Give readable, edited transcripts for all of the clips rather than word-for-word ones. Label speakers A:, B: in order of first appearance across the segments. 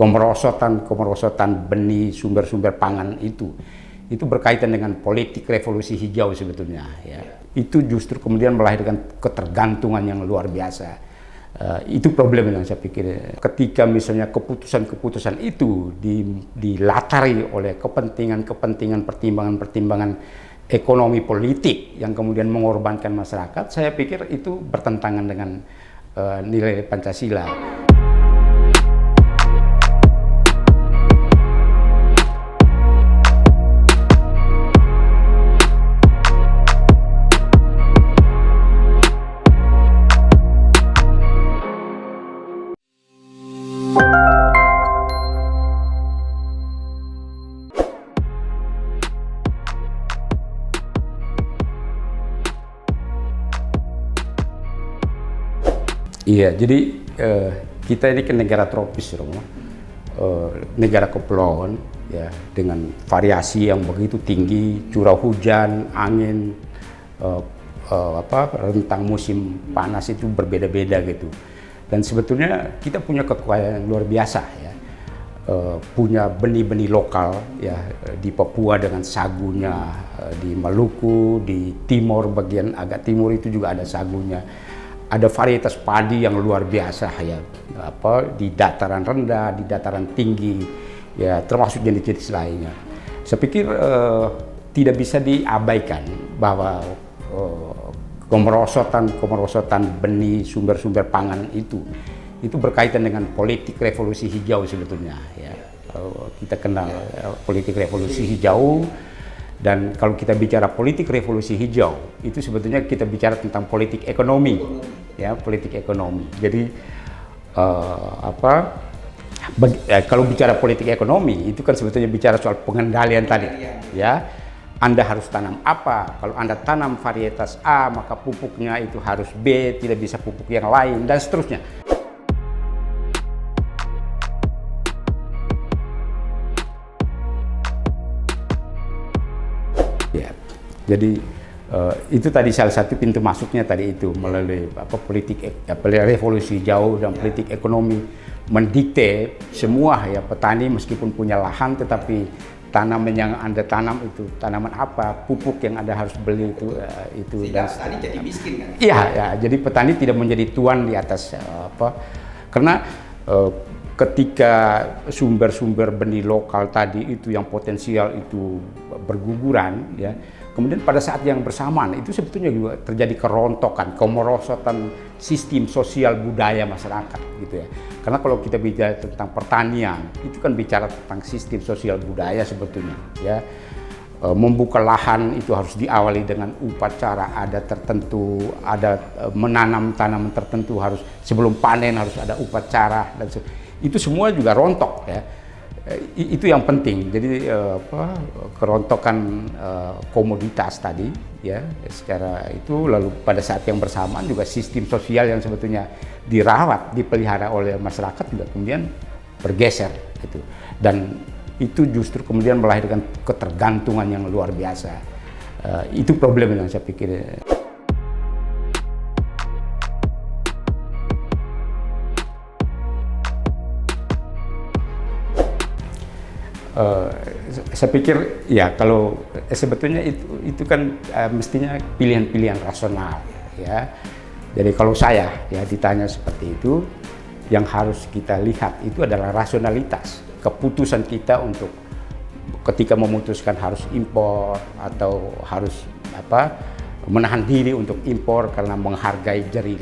A: kemerosotan benih sumber-sumber pangan itu berkaitan dengan politik revolusi hijau sebetulnya ya. Itu justru kemudian melahirkan ketergantungan yang luar biasa. Itu problem yang saya pikir. Ketika misalnya keputusan-keputusan itu dilatari oleh kepentingan-kepentingan, pertimbangan-pertimbangan ekonomi politik yang kemudian mengorbankan masyarakat, saya pikir itu bertentangan dengan nilai Pancasila. Iya, jadi kita ini kan negara tropis, Romo. Negara kepulauan, ya, dengan variasi yang begitu tinggi, curah hujan, angin, rentang musim panas itu berbeda-beda gitu. Dan sebetulnya kita punya kekayaan yang luar biasa, ya. Punya benih-benih lokal, ya, di Papua dengan sagunya, di Maluku, di timur bagian agak timur itu juga ada sagunya. Ada varietas padi yang luar biasa, ya, di dataran rendah, di dataran tinggi, ya, termasuk jenis-jenis lainnya. Saya pikir tidak bisa diabaikan bahwa kemerosotan benih sumber-sumber pangan itu berkaitan dengan politik revolusi hijau sebetulnya, ya. Kita kenal politik revolusi hijau. Dan kalau kita bicara politik revolusi hijau, itu sebetulnya kita bicara tentang politik ekonomi, ya, politik ekonomi. Jadi kalau bicara politik ekonomi, itu kan sebetulnya bicara soal pengendalian tadi, ya. Anda harus tanam apa? Kalau Anda tanam varietas A, maka pupuknya itu harus B, tidak bisa pupuk yang lain, dan seterusnya. Ya, jadi itu tadi salah satu pintu masuknya tadi itu melalui politik revolusi hijau dan politik ekonomi mendikte semua, ya, petani meskipun punya lahan tetapi tanaman yang Anda tanam itu tanaman apa, pupuk yang Anda harus beli itu
B: dan petani jadi miskin kan?
A: Iya, ya, jadi petani tidak menjadi tuan di atas karena ketika sumber-sumber benih lokal tadi itu yang potensial itu berguguran, ya, kemudian pada saat yang bersamaan itu sebetulnya juga terjadi kerontokan, kemerosotan sistem sosial budaya masyarakat, gitu ya. Karena kalau kita bicara tentang pertanian, itu kan bicara tentang sistem sosial budaya sebetulnya, ya. Membuka lahan itu harus diawali dengan upacara adat tertentu, ada menanam tanaman tertentu harus sebelum panen harus ada upacara dan itu semua juga rontok, ya. Itu yang penting. Jadi kerontokan komoditas tadi, ya, secara itu, lalu pada saat yang bersamaan juga sistem sosial yang sebetulnya dirawat, dipelihara oleh masyarakat juga kemudian bergeser gitu. Dan itu justru kemudian melahirkan ketergantungan yang luar biasa. Itu problem yang saya pikir. Saya pikir, ya, kalau sebetulnya itu kan mestinya pilihan-pilihan rasional, ya. Jadi kalau saya, ya, ditanya seperti itu, yang harus kita lihat itu adalah rasionalitas keputusan kita untuk ketika memutuskan harus impor atau harus menahan diri untuk impor karena menghargai jerih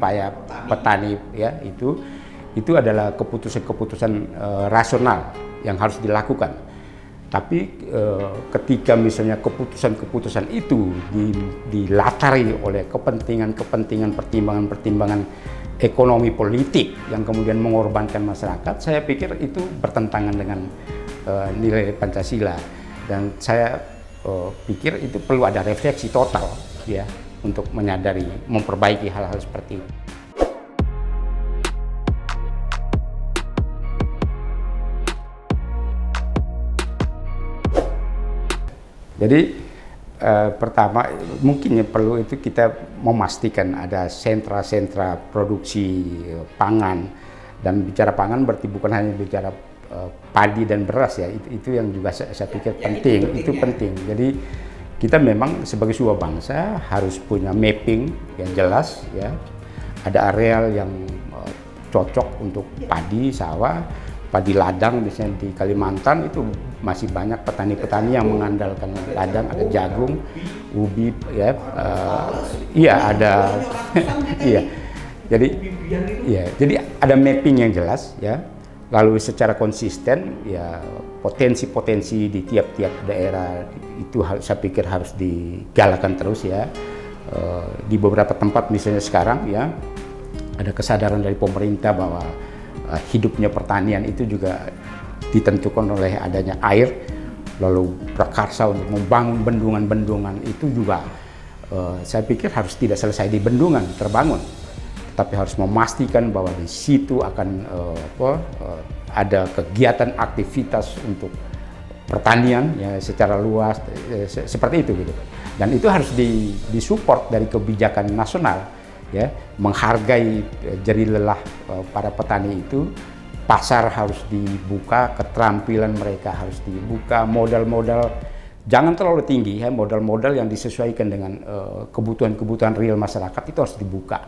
A: payah petani, ya, itu adalah keputusan-keputusan rasional yang harus dilakukan. Tapi ketika misalnya keputusan-keputusan itu dilatari oleh kepentingan-kepentingan, pertimbangan-pertimbangan ekonomi politik yang kemudian mengorbankan masyarakat, saya pikir itu bertentangan dengan nilai Pancasila. Dan saya pikir itu perlu ada refleksi total, ya, untuk menyadari, memperbaiki hal-hal seperti itu. Jadi pertama mungkin ya perlu itu kita memastikan ada sentra-sentra produksi pangan Dan bicara pangan berarti bukan hanya bicara padi dan beras ya, itu yang juga saya pikir penting, itu penting. Jadi kita memang sebagai sebuah bangsa harus punya mapping yang jelas ya, ada areal yang cocok untuk padi, sawah, padi ladang misalnya di Kalimantan itu masih banyak petani-petani yang mengandalkan ladang, ada jagung, ubi ya, iya ada, iya. Jadi ada mapping yang jelas ya, lalu secara konsisten ya potensi-potensi di tiap-tiap daerah itu saya pikir harus digalakan terus ya. Di beberapa tempat misalnya sekarang ya ada kesadaran dari pemerintah bahwa hidupnya pertanian itu juga ditentukan oleh adanya air, lalu prakarsa untuk membangun bendungan-bendungan itu juga saya pikir harus tidak selesai di bendungan terbangun, tapi harus memastikan bahwa di situ akan ada kegiatan aktivitas untuk pertanian ya secara luas seperti itu gitu. Dan itu harus disupport dari kebijakan nasional ya, menghargai jerih lelah para petani itu, pasar harus dibuka, keterampilan mereka harus dibuka, modal-modal jangan terlalu tinggi ya, modal-modal yang disesuaikan dengan kebutuhan-kebutuhan real masyarakat itu harus dibuka.